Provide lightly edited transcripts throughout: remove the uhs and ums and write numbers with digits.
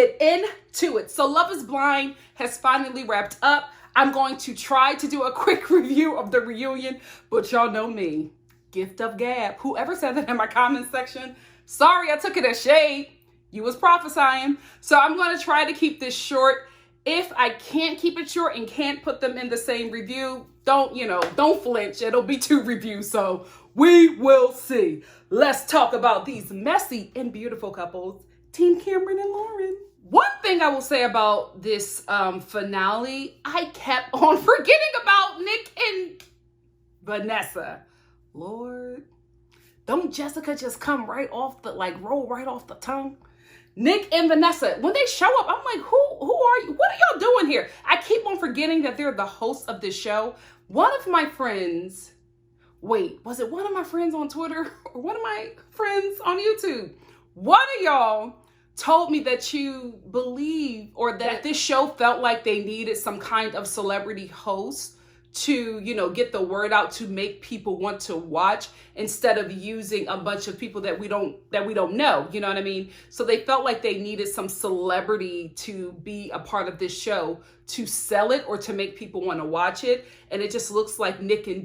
get into it. So Love is Blind has finally wrapped up. I'm going to try to do a quick review of the reunion, but y'all know me. Gift of gab. Whoever said that in my comment section, sorry, I took it as shade. You was prophesying. So I'm going to try to keep this short. If I can't keep it short and can't put them in the same review, don't flinch. It'll be 2 reviews, so we will see. Let's talk about these messy and beautiful couples, Team Cameron and Lauren. One thing I will say about this finale, I kept on forgetting about Nick and Vanessa. Lord, don't Jessica just come right off the, roll right off the tongue? Nick and Vanessa, when they show up, I'm like, who are you? What are y'all doing here? I keep on forgetting that they're the hosts of this show. One of my friends, was it one of my friends on Twitter or one of my friends on YouTube? One of y'all told me that you believe or that this show felt like they needed some kind of celebrity host to, get the word out to make people want to watch instead of using a bunch of people that we don't know, you know what I mean? So they felt like they needed some celebrity to be a part of this show to sell it or to make people want to watch it. And it just looks like Nick and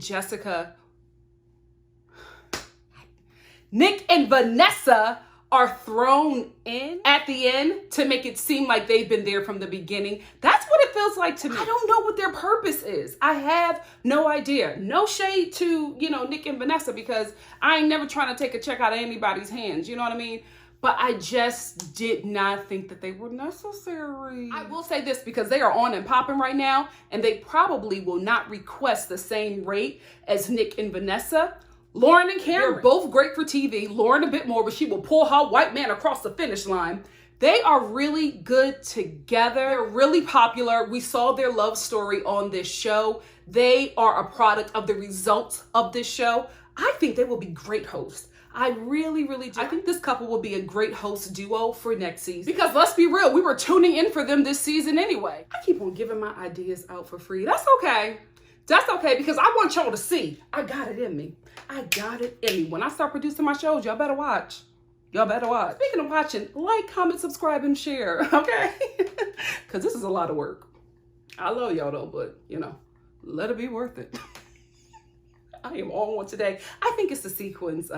Vanessa are thrown in at the end to make it seem like they've been there from the beginning. That's what it feels like to me. I don't know what their purpose is. I have no idea. No shade to, Nick and Vanessa, because I ain't never trying to take a check out of anybody's hands. You know what I mean? But I just did not think that they were necessary. I will say this, because they are on and popping right now, and they probably will not request the same rate as Nick and Vanessa. Lauren and Cameron, they're both great for TV. Lauren a bit more, but she will pull her white man across the finish line. They are really good together. They're really popular. We saw their love story on this show. They are a product of the results of this show. I think they will be great hosts. I really, really do. I think this couple will be a great host duo for next season. Because let's be real, we were tuning in for them this season anyway. I keep on giving my ideas out for free. That's okay. That's okay, because I want y'all to see I got it in me. I got it in me. When I start producing my shows, y'all better watch. Y'all better watch. Speaking of watching, like, comment, subscribe, and share, okay? Because this is a lot of work. I love y'all though, but, let it be worth it. I am on one today. I think it's the sequins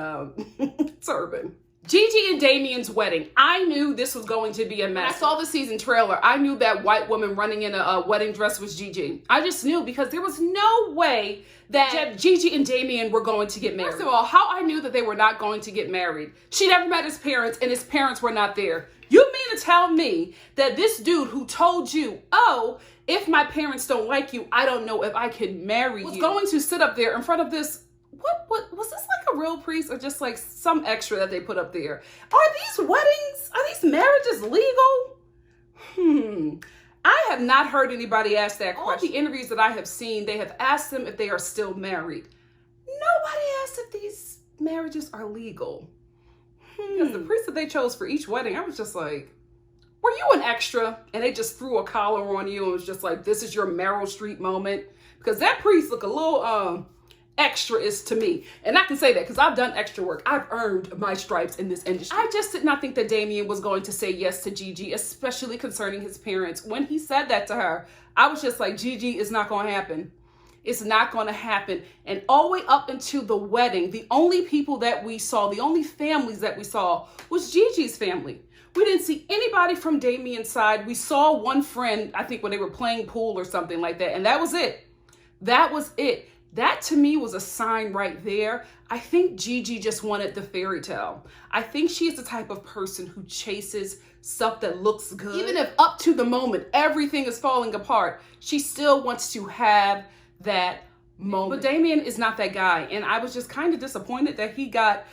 turban. Gigi and Damien's wedding. I knew this was going to be a mess. When I saw the season trailer, I knew that white woman running in a wedding dress was Gigi. I just knew, because there was no way that Gigi and Damien were going to get married. First of all, how I knew that they were not going to get married. She never met his parents, and his parents were not there. You mean to tell me that this dude who told you, oh, if my parents don't like you, I don't know if I can marry you, was going to sit up there in front of this. What was this, like a real priest or just like some extra that they put up there? Are these marriages legal? I have not heard anybody ask that question. All the interviews that I have seen, they have asked them if they are still married. Nobody asked if these marriages are legal. Because the priest that they chose for each wedding, I was just like, were you an extra? And they just threw a collar on you and was just like, this is your Meryl Streep moment. Because that priest looked a little extra is to me. And I can say that because I've done extra work. I've earned my stripes in this industry. I just did not think that Damien was going to say yes to Gigi, especially concerning his parents. When he said that to her, I was just like, Gigi, it's not going to happen. It's not going to happen. And all the way up into the wedding, the only people that we saw, the only families that we saw was Gigi's family. We didn't see anybody from Damien's side. We saw one friend, I think when they were playing pool or something like that. And that was it. That was it. That to me was a sign right there. I think Gigi just wanted the fairy tale. I think she is the type of person who chases stuff that looks good. Even if up to the moment everything is falling apart, she still wants to have that moment. But Damien is not that guy. And I was just kind of disappointed that he got,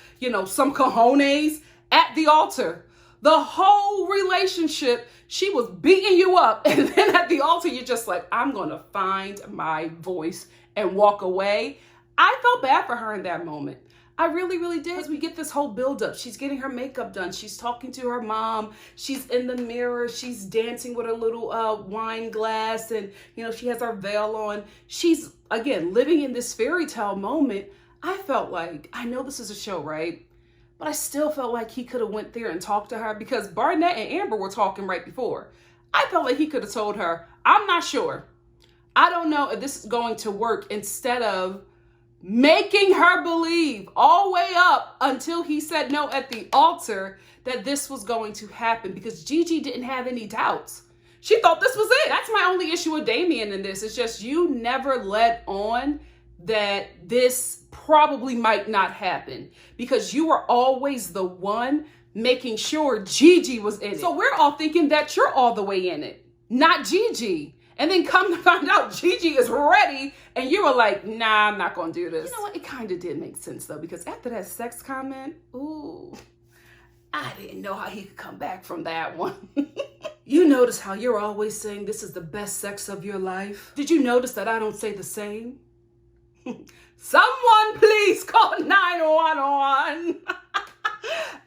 some cojones at the altar. The whole relationship, she was beating you up. And then at the altar, you're just like, I'm going to find my voice and walk away. I felt bad for her in that moment. I really, really did. Because we get this whole buildup. She's getting her makeup done. She's talking to her mom. She's in the mirror. She's dancing with a little wine glass. And, she has her veil on. She's, again, living in this fairy tale moment. I felt like, I know this is a show, right? But I still felt like he could have went there and talked to her because Barnett and Amber were talking right before. I felt like he could have told her, I'm not sure. I don't know if this is going to work, instead of making her believe all the way up until he said no at the altar that this was going to happen, because Gigi didn't have any doubts. She thought this was it. That's my only issue with Damien in this. It's just you never let on that this probably might not happen, because you were always the one making sure Gigi was in it. So we're all thinking that you're all the way in it, not Gigi. And then come to find out Gigi is ready and you were like, nah, I'm not gonna do this. You know what? It kind of did make sense though, because after that sex comment, ooh, I didn't know how he could come back from that one. You notice how you're always saying this is the best sex of your life? Did you notice that I don't say the same? Someone please call 911.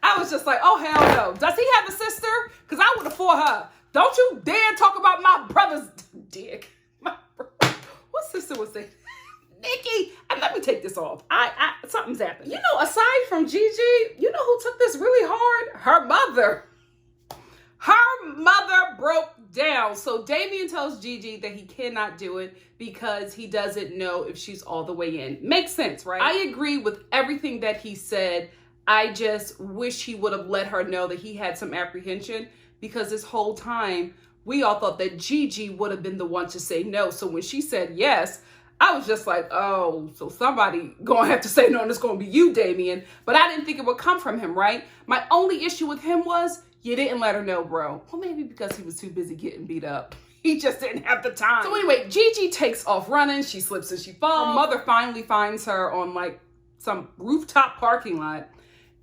I was just like, oh, hell no. Does he have a sister? Because I would have fought her. Don't you dare talk about my brother's dick. What sister was that? Nikki, let me take this off. Something's happened. You know, aside from Gigi, you know who took this really hard? Her mother. Her mother broke down. So Damien tells Gigi that he cannot do it because he doesn't know if she's all the way in. Makes sense, right? I agree with everything that he said. I just wish he would have let her know that he had some apprehension, because this whole time we all thought that Gigi would have been the one to say no. So when she said yes, I was just like, oh, so somebody gonna have to say no, and it's gonna be you, Damien. But I didn't think it would come from him, right? My only issue with him was you didn't let her know, bro. Well, maybe because he was too busy getting beat up. He just didn't have the time. So anyway, Gigi takes off running. She slips and she falls. Her mother finally finds her on like some rooftop parking lot.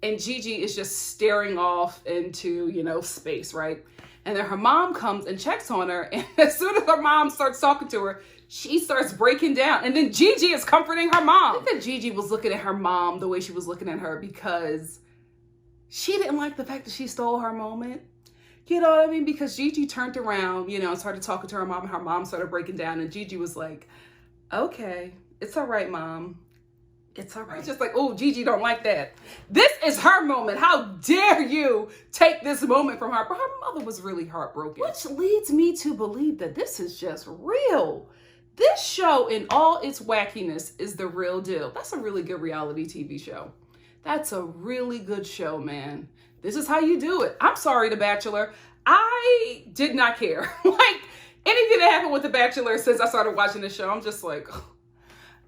And Gigi is just staring off into, you know, space, right? And then her mom comes and checks on her. And as soon as her mom starts talking to her, she starts breaking down. And then Gigi is comforting her mom. I think that Gigi was looking at her mom the way she was looking at her because she didn't like the fact that she stole her moment. You know what I mean? Because Gigi turned around, you know, and started talking to her mom. And her mom started breaking down. And Gigi was like, okay, it's all right, Mom. It's all right. It's just like, oh, Gigi don't like that. This is her moment. How dare you take this moment from her? But her mother was really heartbroken. Which leads me to believe that this is just real. This show in all its wackiness is the real deal. That's a really good reality TV show. That's a really good show, man. This is how you do it. I'm sorry, The Bachelor. I did not care. Like, anything that happened with The Bachelor since I started watching this show, I'm just like,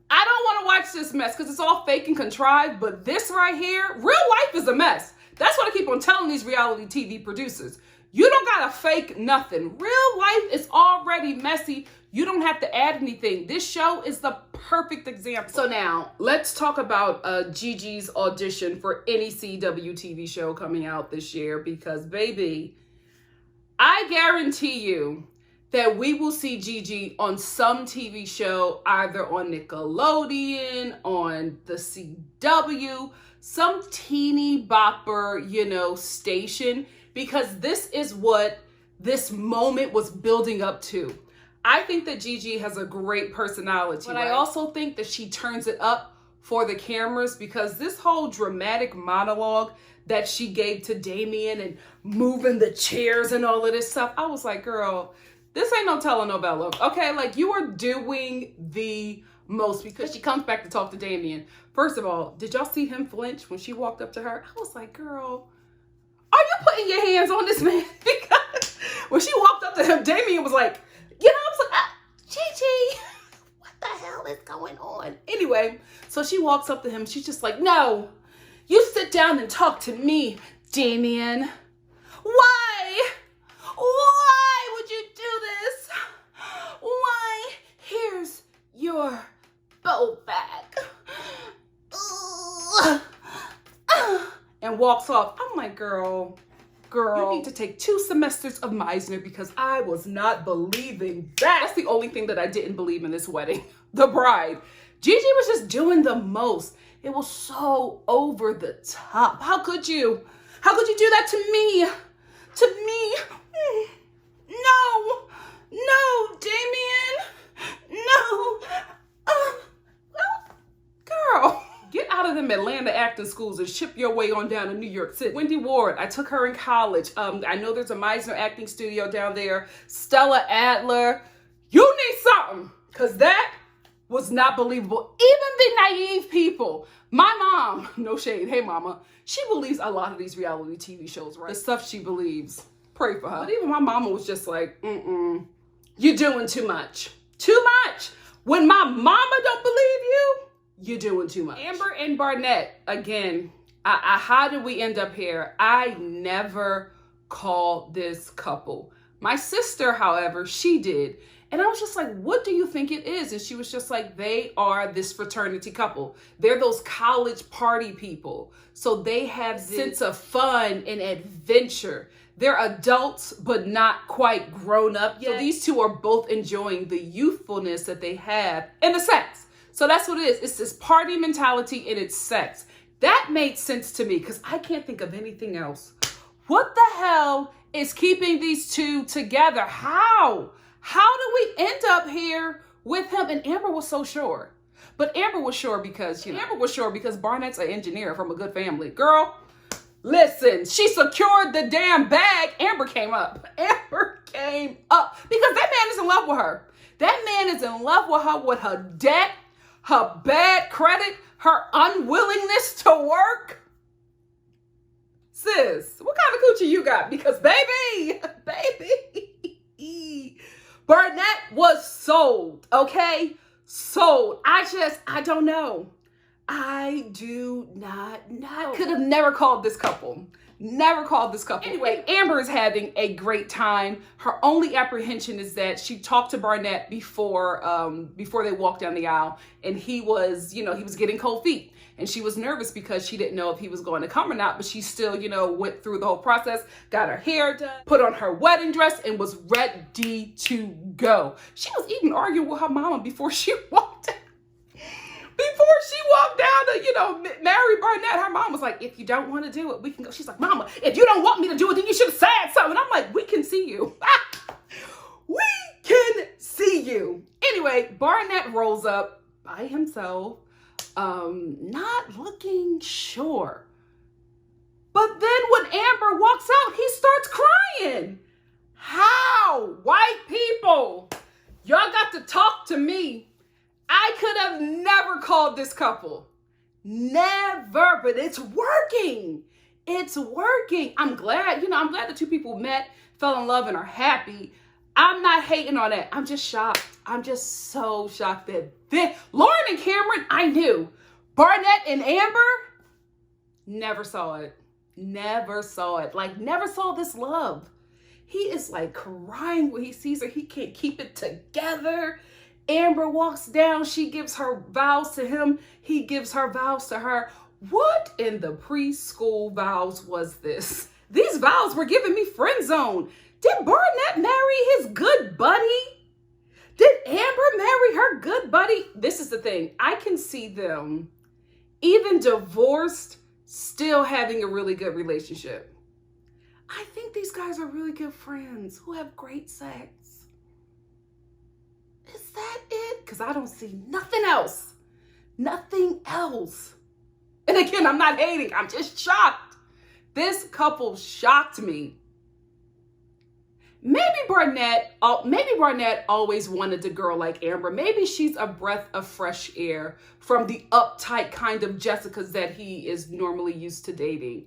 I don't want to watch this mess because it's all fake and contrived, but this right here, real life is a mess. That's what I keep on telling these reality TV producers. You don't got to fake nothing. Real life is already messy. You don't have to add anything. This show is the perfect example. So now, let's talk about Gigi's audition for any CW TV show coming out this year, because, baby, I guarantee you that we will see Gigi on some TV show, either on Nickelodeon, on the CW, some teeny bopper, you know, station, because this is what this moment was building up to. I think that Gigi has a great personality, but right? I also think that she turns it up for the cameras, because this whole dramatic monologue that she gave to Damien and moving the chairs and all of this stuff, I was like, girl, this ain't no telenovela, okay? Like, you are doing the most, because she comes back to talk to Damien. First of all, did y'all see him flinch when she walked up to her? I was like, girl, are you putting your hands on this man? Because when she walked up to him, Damien was like, you know, I was like, Gigi, what the hell is going on? Anyway, so she walks up to him. She's just like, no, you sit down and talk to me, Damien. Why? Why would you do this? Why? Here's your bow bag. And walks off. I'm like, girl, you need to take 2 semesters of Meisner, because I was not believing that. That's the only thing that I didn't believe in this wedding. The bride. Gigi was just doing the most. It was so over the top. How could you? How could you do that to me? To me? No, Damien. No. Girl, get out of the them Atlanta acting schools and ship your way on down to New York City. Wendy Ward, I took her in college. I know there's a Meisner acting studio down there. Stella Adler. You need something, because that was not believable. Even the naive people. My mom, no shade, hey mama, she believes a lot of these reality TV shows, right? The stuff she believes. Pray for her. But even my mama was just like, you're doing too much. Too much. When my mama don't believe you, you're doing too much. Amber and Barnett, again, how did we end up here? I never called this couple. My sister, however, she did. And I was just like, what do you think it is? And she was just like, they are this fraternity couple. They're those college party people. So they have this sense of fun and adventure. They're adults, but not quite grown up yet. So these two are both enjoying the youthfulness that they have and the sex. So that's what it is. It's this party mentality and it's sex. That made sense to me because I can't think of anything else. What the hell is keeping these two together? How? How do we end up here with him? And Amber was so sure. But Amber was sure because, Barnett's an engineer from a good family. Girl, listen, she secured the damn bag. Amber came up. Amber came up because that man is in love with her. That man is in love with her, with her debt, her bad credit, her unwillingness to work. Sis, what kind of coochie you got? Because baby, Barnett was sold, okay? Sold. I don't know. I do not know. I could have never called this couple. Never called this couple. Anyway, Amber is having a great time. Her only apprehension is that she talked to Barnett before they walked down the aisle, and he was getting cold feet. And she was nervous because she didn't know if he was going to come or not, but she still, went through the whole process, got her hair done, put on her wedding dress, and was ready to go. She was even arguing with her mama before she walked down. Before she walked down to, marry Barnett, her mom was like, if you don't want to do it, we can go. She's like, mama, if you don't want me to do it, then you should have said something. I'm like, we can see you. We can see you. Anyway, Barnett rolls up by himself. Not looking sure. But then when Amber walks out, he starts crying. How? White people, y'all got to talk to me. I could have never called this couple. Never, but it's working. It's working. I'm glad the two people met, fell in love, and are happy. I'm not hating on that. I'm just shocked. I'm just so shocked that Lauren and Cameron, I knew. Barnett and Amber, never saw it. Never saw it. Like, never saw this love. He is like crying when he sees her. He can't keep it together. Amber walks down. She gives her vows to him. He gives her vows to her. What in the preschool vows was this? These vows were giving me friend zone. Did Barnett marry his good buddy? Did Amber marry her good buddy? This is the thing. I can see them, even divorced, still having a really good relationship. I think these guys are really good friends who have great sex. Is that it? Because I don't see nothing else. Nothing else. And again, I'm not hating. I'm just shocked. This couple shocked me. Maybe Barnett always wanted a girl like Amber. Maybe she's a breath of fresh air from the uptight kind of Jessicas that he is normally used to dating.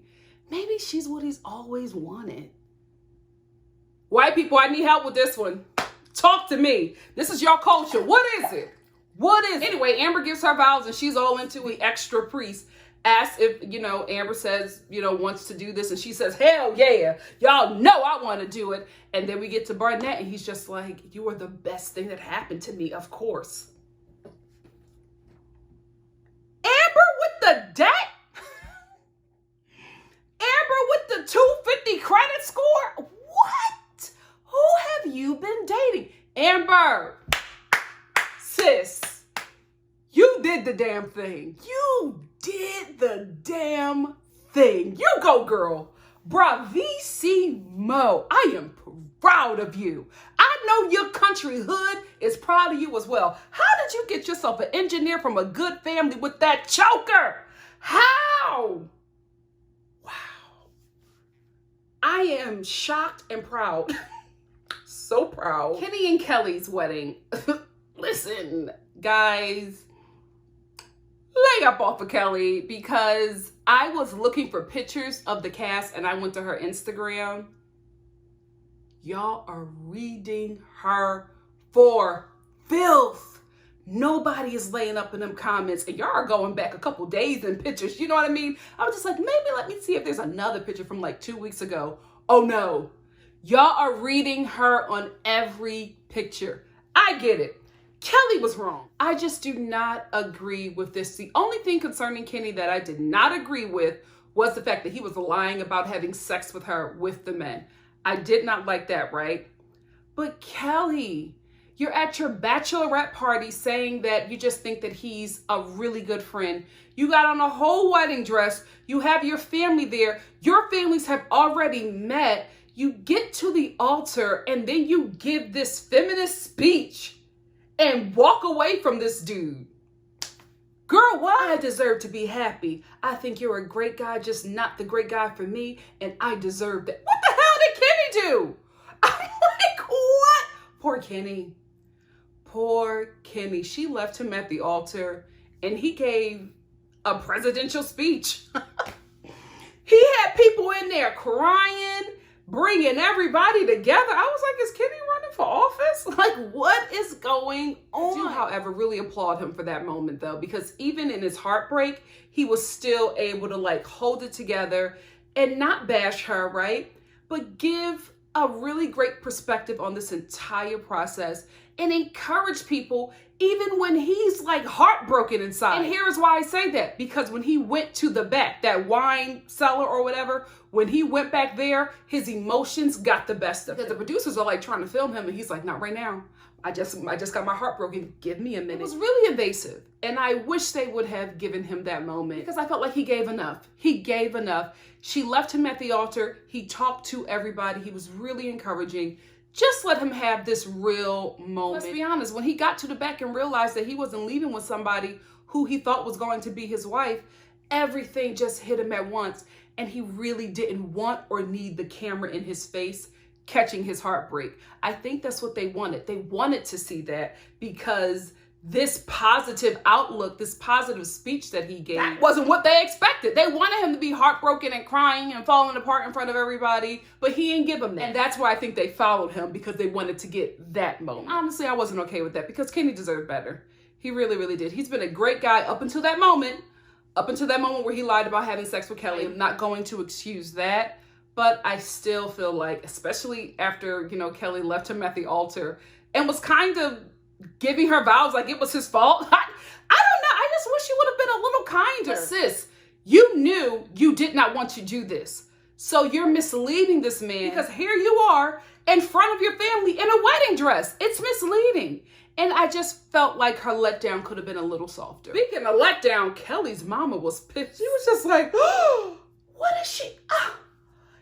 Maybe she's what he's always wanted. White people, I need help with this one. Talk to me. This is your culture. What is it? What is it? Anyway, Amber gives her vows and she's all into the extra priest. Asks if, Amber says, wants to do this. And she says, hell yeah. Y'all know I want to do it. And then we get to Barnett and he's just like, you are the best thing that happened to me, of course. Amber with the debt? Amber with the 250 credit score? What? Who have you been dating? Amber, sis, you did the damn thing. You did the damn thing. You go, girl. Bravissimo. I am proud of you. I know your country hood is proud of you as well. How did you get yourself an engineer from a good family with that choker? How? Wow. I am shocked and proud. So proud. Kenny and Kelly's wedding. Listen, guys, lay up off of Kelly, because I was looking for pictures of the cast and I went to her Instagram. Y'all are reading her for filth. Nobody is laying up in them comments, and y'all are going back a couple days in pictures. You know what I mean? I was just like, maybe let me see if there's another picture from like 2 weeks ago. Oh no. Y'all are reading her on every picture. I get it. Kelly was wrong. I just do not agree with this. The only thing concerning Kenny that I did not agree with was the fact that he was lying about having sex with her with the men. I did not like that, right? But Kelly, you're at your bachelorette party saying that you just think that he's a really good friend. You got on a whole wedding dress. You have your family there. Your families have already met. You get to the altar and then you give this feminist speech and walk away from this dude. Girl, what? I deserve to be happy. I think you're a great guy, just not the great guy for me, and I deserve that. What the hell did Kenny do? I'm like, what? Poor Kenny. Poor Kenny. She left him at the altar and he gave a presidential speech. He had people in there crying, bringing everybody together. I was like, is Kenny running for office? Like, what is going on? I do, however, really applaud him for that moment, though, because even in his heartbreak, he was still able to like hold it together and not bash her, right? But give a really great perspective on this entire process and encourage people even when he's like heartbroken inside. And here's why I say that, because when he went to the back, that wine cellar or whatever, when he went back there, his emotions got the best of him. Because the producers are like trying to film him and he's like, not right now. I just got my heart broken. Give me a minute. It was really invasive. And I wish they would have given him that moment, because I felt like he gave enough. He gave enough. She left him at the altar. He talked to everybody. He was really encouraging. Just let him have this real moment. Let's be honest, when he got to the back and realized that he wasn't leaving with somebody who he thought was going to be his wife, everything just hit him at once. And he really didn't want or need the camera in his face catching his heartbreak. I think that's what they wanted. They wanted to see that, because this positive outlook, this positive speech that he gave, that wasn't what they expected. They wanted him to be heartbroken and crying and falling apart in front of everybody, but he didn't give them that. And that's why I think they followed him, because they wanted to get that moment. Honestly, I wasn't okay with that, because Kenny deserved better. He really, really did. He's been a great guy up until that moment where he lied about having sex with Kelly. I'm not going to excuse that, but I still feel like, especially after, Kelly left him at the altar and was kind of giving her vows like it was his fault. I don't know. I just wish she would have been a little kinder. But sis, you knew you did not want to do this. So you're misleading this man, because here you are in front of your family in a wedding dress. It's misleading. And I just felt like her letdown could have been a little softer. Speaking of letdown, Kelly's mama was pissed. She was just like, oh, what is she?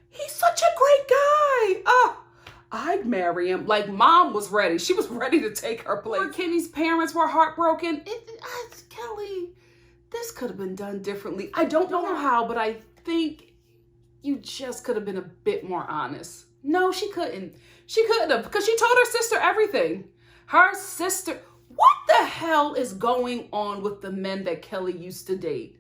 He's such a great guy. I'd marry him. Like, mom was ready. She was ready to take her place. Kenny's parents were heartbroken. Kelly, this could have been done differently. I don't know how, but I think you just could have been a bit more honest. No, she couldn't. She couldn't have, because she told her sister everything. Her sister, what the hell is going on with the men that Kelly used to date?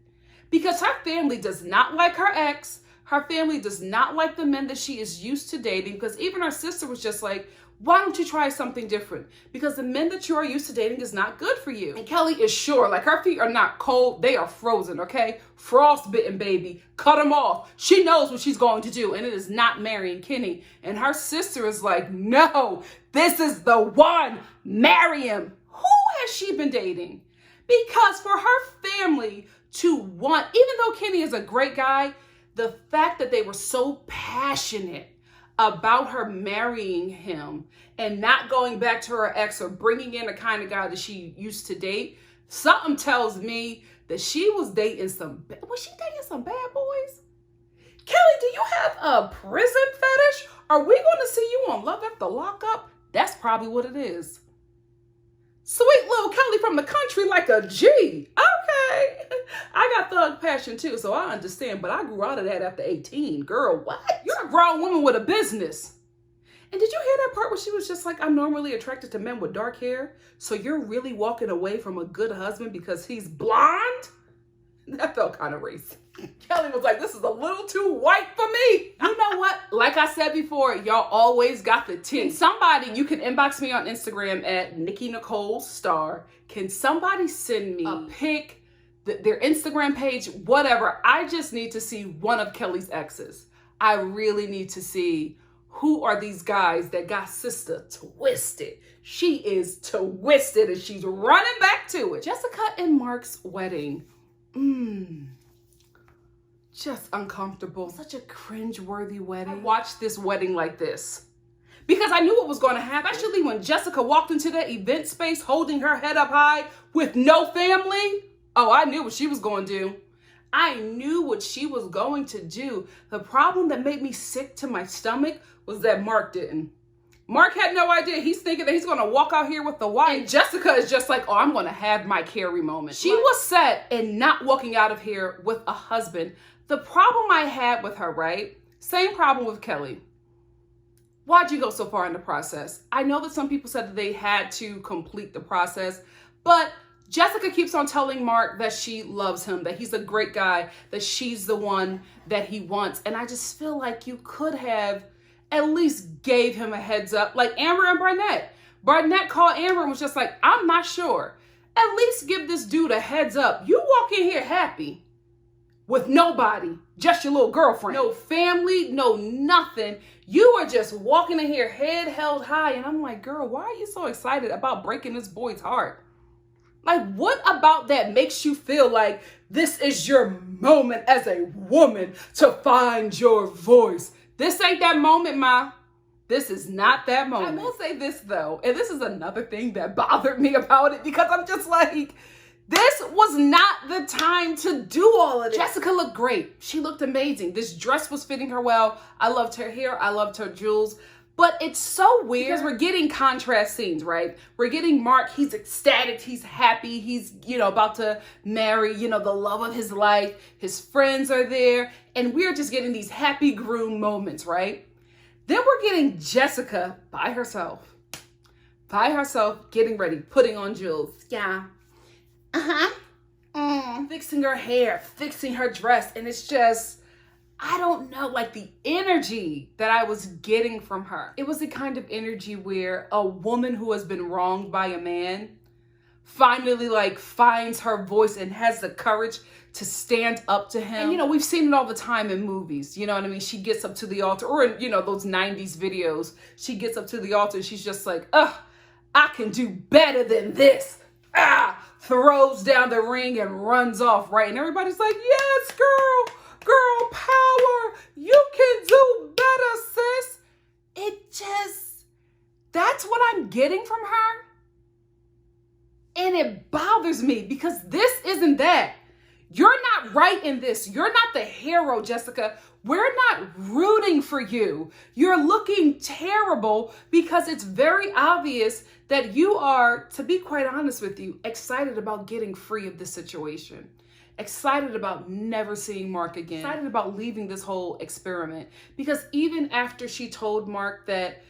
Because her family does not like her ex. Her family does not like the men that she is used to dating, because even her sister was just like, why don't you try something different? Because the men that you are used to dating is not good for you. And Kelly is sure, like, her feet are not cold, they are frozen, okay? Frostbitten, baby. Cut them off. She knows what she's going to do, and it is not marrying Kenny. And her sister is like, no, this is the one. Marry him. Who has she been dating? Because for her family to want, even though Kenny is a great guy, the fact that they were so passionate about her marrying him and not going back to her ex or bringing in a kind of guy that she used to date, something tells me that she was dating some bad boys? Kelly, do you have a prison fetish? Are we going to see you on Love After Lockup? That's probably what it is. Sweet little Kelly from the country like a G. Okay. I got thug passion too, so I understand, but I grew out of that after 18. Girl, what? You're a grown woman with a business. And did you hear that part where she was just like, I'm normally attracted to men with dark hair, so you're really walking away from a good husband because he's blonde? That felt kind of racist. Kelly was like, this is a little too white for me. You know what? Like I said before, y'all always got the tea. Can somebody, you can inbox me on Instagram at Nikki Nicole Star. Can somebody send me a pic, their Instagram page, whatever. I just need to see one of Kelly's exes. I really need to see who are these guys that got sister twisted. She is twisted and she's running back to it. Jessica and Mark's wedding. Just uncomfortable. Such a cringe-worthy wedding. I watched this wedding like this because I knew what was going to happen. Especially when Jessica walked into that event space holding her head up high with no family. Oh, I knew what she was going to do. I knew what she was going to do. The problem that made me sick to my stomach was that Mark didn't. Mark had no idea. He's thinking that he's going to walk out here with the wife. And Jessica is just like, oh, I'm going to have my Carrie moment. She was set in not walking out of here with a husband. The problem I had with her, right? Same problem with Kelly. Why'd you go so far in the process? I know that some people said that they had to complete the process, but Jessica keeps on telling Mark that she loves him, that he's a great guy, that she's the one that he wants. And I just feel like you could have at least gave him a heads up. Like Amber and Barnett. Barnett called Amber and was just like, I'm not sure. At least give this dude a heads up. You walk in here happy with nobody, just your little girlfriend. No family, no nothing. You are just walking in here head held high. And I'm like, girl, why are you so excited about breaking this boy's heart? Like, what about that makes you feel like this is your moment as a woman to find your voice? This ain't that moment, Ma. This is not that moment. I will say this, though, and this is another thing that bothered me about it because I'm just like, this was not the time to do all of this. Jessica looked great. She looked amazing. This dress was fitting her well. I loved her hair. I loved her jewels. But it's so weird because we're getting contrast scenes, right? We're getting Mark, he's ecstatic, he's happy, he's, about to marry, the love of his life. His friends are there, and we're just getting these happy groom moments, right? Then we're getting Jessica by herself, getting ready, putting on jewels. Yeah. Fixing her hair, fixing her dress, and it's just, I don't know, like the energy that I was getting from her. It was the kind of energy where a woman who has been wronged by a man finally finds her voice and has the courage to stand up to him. And we've seen it all the time in movies. You know what I mean? She gets up to the altar, or in, those 90s videos, she gets up to the altar and she's just like, I can do better than this. Throws down the ring and runs off, right? And everybody's like, yes, girl power, you can do better, sis. That's what I'm getting from her. And it bothers me because this isn't that. You're not right in this. You're not the hero, Jessica. We're not rooting for you. You're looking terrible because it's very obvious that you are, to be quite honest with you, excited about getting free of this situation. Excited about never seeing Mark again. Excited about leaving this whole experiment. Because even after she told Mark that,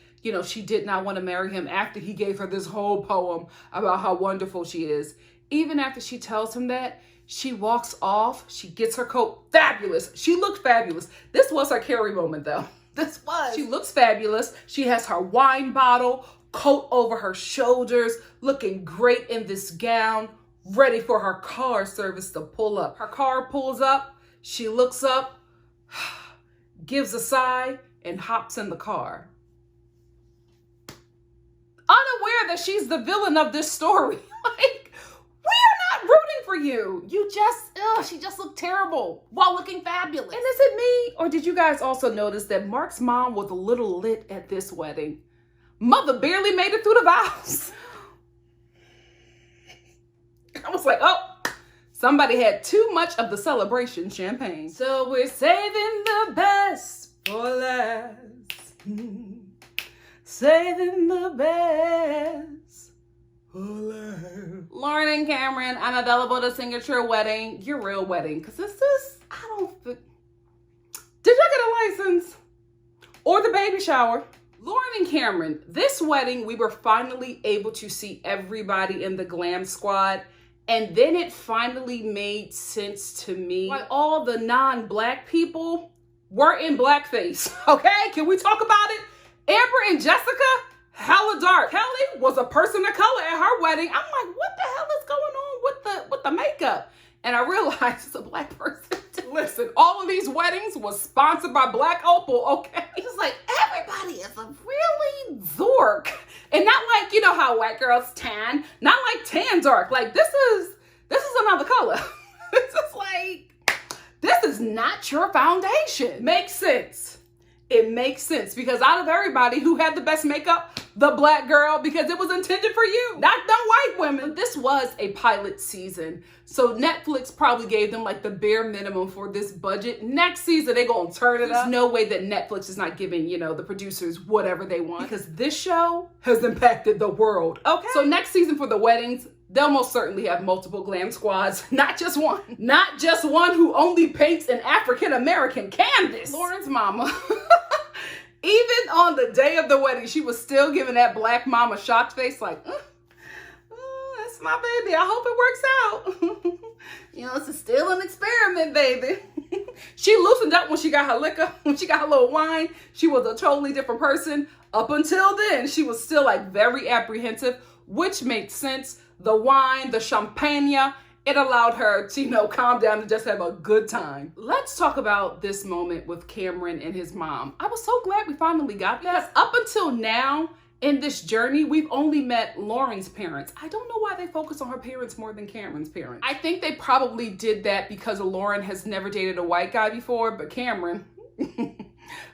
she did not want to marry him, after he gave her this whole poem about how wonderful she is, even after she tells him that, she walks off, she gets her coat, fabulous. She looked fabulous. This was her Carrie moment, though. This was. She looks fabulous. She has her wine bottle, coat over her shoulders, looking great in this gown, ready for her car service to pull up. Her car pulls up, she looks up, gives a sigh, and hops in the car. Unaware that she's the villain of this story. We're not rooting for you. She just looked terrible while looking fabulous. And is it me? Or did you guys also notice that Mark's mom was a little lit at this wedding? Mother barely made it through the vows. I was like, somebody had too much of the celebration champagne. So we're saving the best for last. Saving the best Lauren and Cameron, unavailable to signature wedding. Your real wedding. Because this is, I don't think. Did y'all get a license? Or the baby shower? Lauren and Cameron, this wedding, we were finally able to see everybody in the glam squad. And then it finally made sense to me why all the non-black people were in blackface. Okay? Can we talk about it? Amber and Jessica, hella dark. Kelly was a person of color at her wedding. I'm like, what the hell is going on with the makeup? And I realized it's a black person. Listen, all of these weddings was sponsored by Black Opal, okay? It's just like, everybody is a really Zork. And not like, you know how white girls tan. Not like tan dark. Like, this is another color. It's just like, this is not your foundation. Makes sense. It makes sense because out of everybody, who had the best makeup? The black girl, because it was intended for you, not them white women. But this was a pilot season, so Netflix probably gave them like the bare minimum for this budget. Next season, they gonna turn it up. There's no way that Netflix is not giving, you know, the producers whatever they want, because this show has impacted the world. Okay. So next season for the weddings, they'll most certainly have multiple glam squads, not just one. Not just one who only paints an African-American canvas. Lauren's mama. Even on the day of the wedding, she was still giving that black mama shocked face like, that's my baby. I hope it works out. You know, this is still an experiment, baby. She loosened up when she got her liquor, when she got her little wine. She was a totally different person. Up until then, she was still like very apprehensive, which makes sense. The wine, the champagne, it allowed her to, you know, calm down and just have a good time. Let's talk about this moment with Cameron and his mom. I was so glad we finally got that. Up until now, in this journey, we've only met Lauren's parents. I don't know why they focus on her parents more than Cameron's parents. I think they probably did that because Lauren has never dated a white guy before, but Cameron,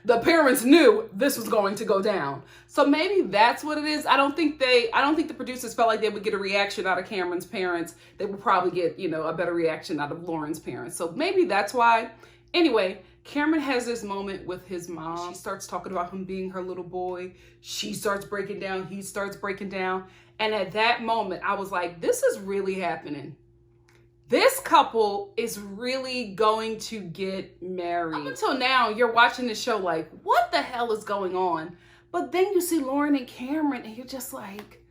the parents knew this was going to go down. So maybe that's what it is. I don't think the producers felt like they would get a reaction out of Cameron's parents. They would probably get, you know, a better reaction out of Lauren's parents. So maybe that's why. Anyway, Cameron has this moment with his mom. She starts talking about him being her little boy. She starts breaking down. He starts breaking down. And at that moment, I was like, this is really happening. This couple is really going to get married. Up until now, you're watching the show like, what the hell is going on? But then you see Lauren and Cameron and you're just like,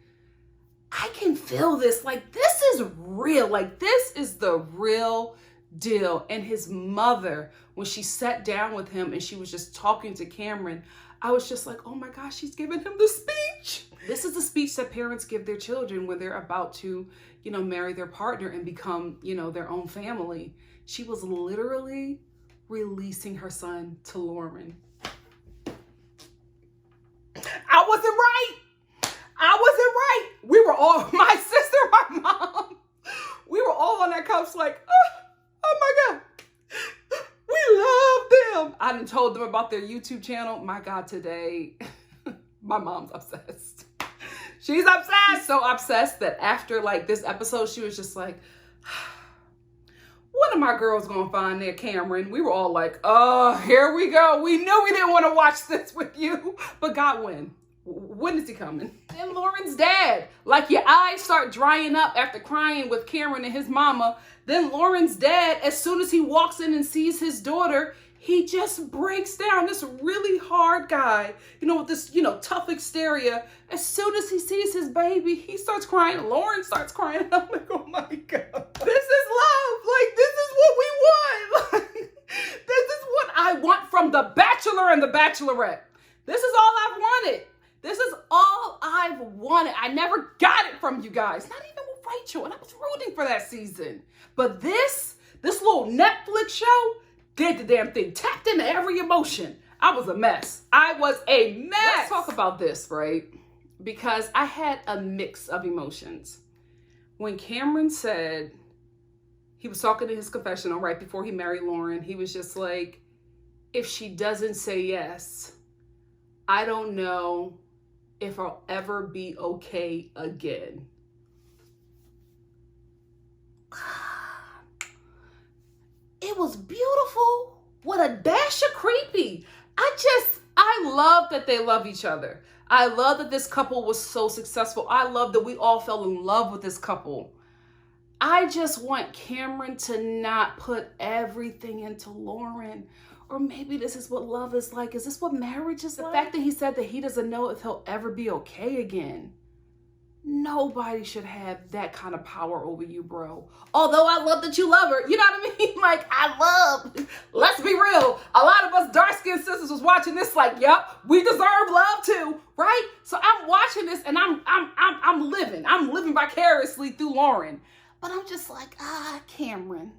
I can feel this. Like, this is real. Like, this is the real deal. And his mother, when she sat down with him and she was just talking to Cameron, I was just like, oh my gosh, she's giving him the speech. This is the speech that parents give their children when they're about to, you know, marry their partner and become, you know, their own family. She was literally releasing her son to Lauren. I wasn't right. We were all, my sister, my mom, we were all on that couch like, oh my God. We love them. I done told them about their YouTube channel. My God, today, my mom's obsessed. She's obsessed. She's so obsessed that after like this episode, she was just like, when are my girls gonna find their Cameron? We were all like, oh, here we go. We knew we didn't want to watch this with you, but God, when is he coming? Then Lauren's dad, like your eyes start drying up after crying with Cameron and his mama. Then Lauren's dad, as soon as he walks in and sees his daughter, he just breaks down. This really hard guy, you know, with this, you know, tough exterior. As soon as he sees his baby, he starts crying. Lauren starts crying. I'm like, oh my God. This is love. Like, this is what we want. Like, this is what I want from The Bachelor and The Bachelorette. This is all I've wanted. This is all I've wanted. I never got it from you guys. Not even with Rachel. And I was rooting for that season. But this little Netflix show did the damn thing. Tapped into every emotion. I was a mess. I was a mess. Let's talk about this, right? Because I had a mix of emotions. When Cameron said, he was talking to his confessional right before he married Lauren. He was just like, if she doesn't say yes, I don't know if I'll ever be okay again. It was beautiful with a dash of creepy. I love that they love each other. I love that this couple was so successful. I love that we all fell in love with this couple. I just want Cameron to not put everything into Lauren. Or maybe this is what love is like. Is this what marriage is like? The fact that he said that he doesn't know if he'll ever be okay again. Nobody should have that kind of power over you, bro. Although I love that you love her. You know what I mean? Like, I love, let's be real. A lot of us dark-skinned sisters was watching this like, yep, we deserve love too, right? So I'm watching this and I'm living vicariously through Lauren. But I'm just like, Cameron,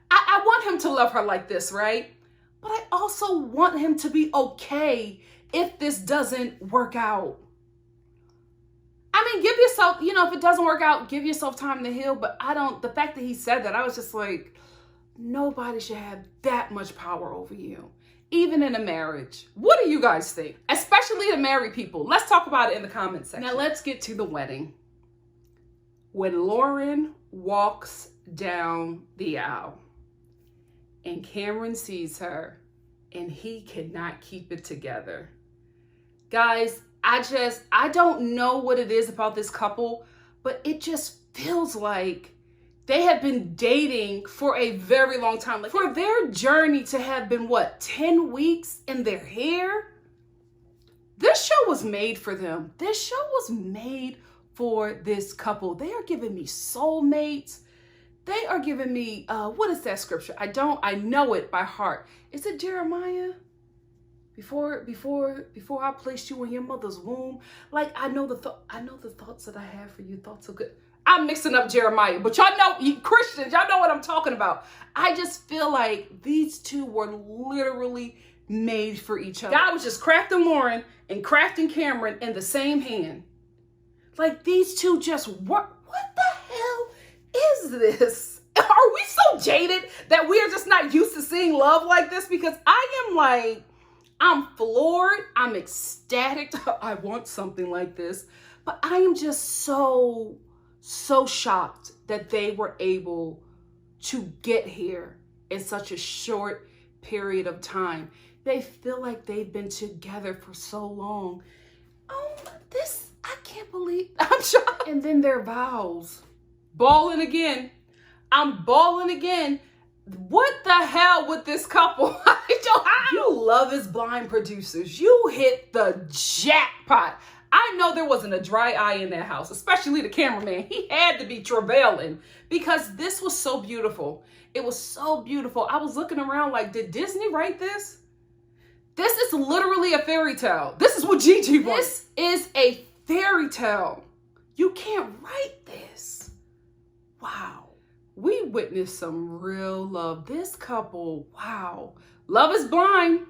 I want him to love her like this, right? But I also want him to be okay if this doesn't work out. I mean, give yourself, if it doesn't work out, give yourself time to heal. But the fact that he said that, I was just like, nobody should have that much power over you, even in a marriage. What do you guys think? Especially the married people. Let's talk about it in the comments section. Now let's get to the wedding. When Lauren walks down the aisle and Cameron sees her and he cannot keep it together. Guys, I don't know what it is about this couple, but it just feels like they have been dating for a very long time. Like, for their journey to have been, 10 weeks in their hair? This show was made for them. This show was made for this couple. They are giving me soulmates. They are giving me, what is that scripture? I know it by heart. Is it Jeremiah? Before I placed you in your mother's womb, like I know the thoughts that I have for you, thoughts of good. I'm mixing up Jeremiah, but y'all know, you Christians, y'all know what I'm talking about. I just feel like these two were literally made for each other. God was just crafting Lauren and crafting Cameron in the same hand. Like these two just work. What the hell is this? Are we so jaded that we are just not used to seeing love like this? Because I'm floored. I'm ecstatic. I want something like this. But I am just so shocked that they were able to get here in such a short period of time. They feel like they've been together for so long. Oh, I can't believe, I'm shocked. And then their vows. Balling again. I'm balling again. What the hell with this couple? You Love is Blind producers. You hit the jackpot. I know there wasn't a dry eye in that house, especially the cameraman. He had to be travailing because this was so beautiful. It was so beautiful. I was looking around like, did Disney write this? This is literally a fairy tale. This is what Gigi wrote. This is a fairy tale. You can't write this. Wow. We witnessed some real love. This couple, wow. Love is blind.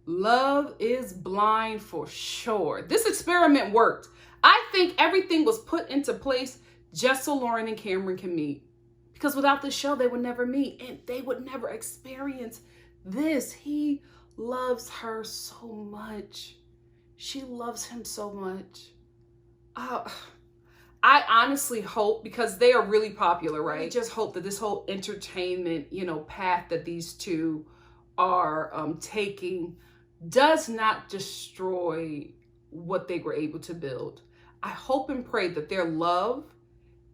Love is blind for sure. This experiment worked. I think everything was put into place just so Lauren and Cameron can meet. Because without this show, they would never meet and they would never experience this. He loves her so much. She loves him so much. I honestly hope, because they are really popular, right? I just hope that this whole entertainment, path that these two are taking does not destroy what they were able to build. I hope and pray that their love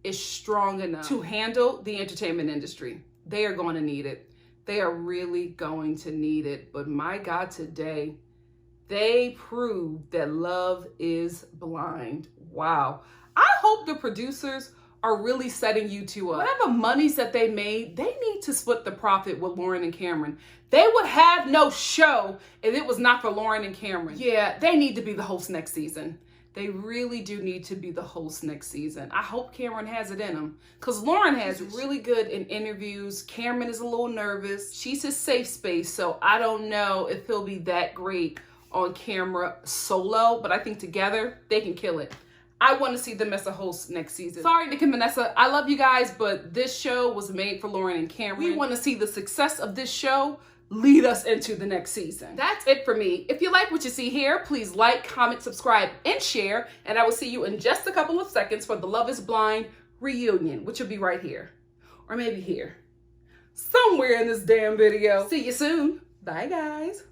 is strong enough to handle the entertainment industry. They are going to need it. They are really going to need it. But my God, today, they proved that love is blind. Wow. I hope the producers are really setting you two up. Whatever monies that they made, they need to split the profit with Lauren and Cameron. They would have no show if it was not for Lauren and Cameron. Yeah, they need to be the host next season. They really do need to be the host next season. I hope Cameron has it in him, because Lauren has really good in interviews. Cameron is a little nervous. She's his safe space, so I don't know if he'll be that great on camera solo, but I think together they can kill it. I want to see them as a host next season. Sorry, Nick and Vanessa. I love you guys, but this show was made for Lauren and Cameron. We want to see the success of this show lead us into the next season. That's it for me. If you like what you see here, please like, comment, subscribe, and share. And I will see you in just a couple of seconds for the Love is Blind reunion, which will be right here. Or maybe here. Somewhere in this damn video. See you soon. Bye, guys.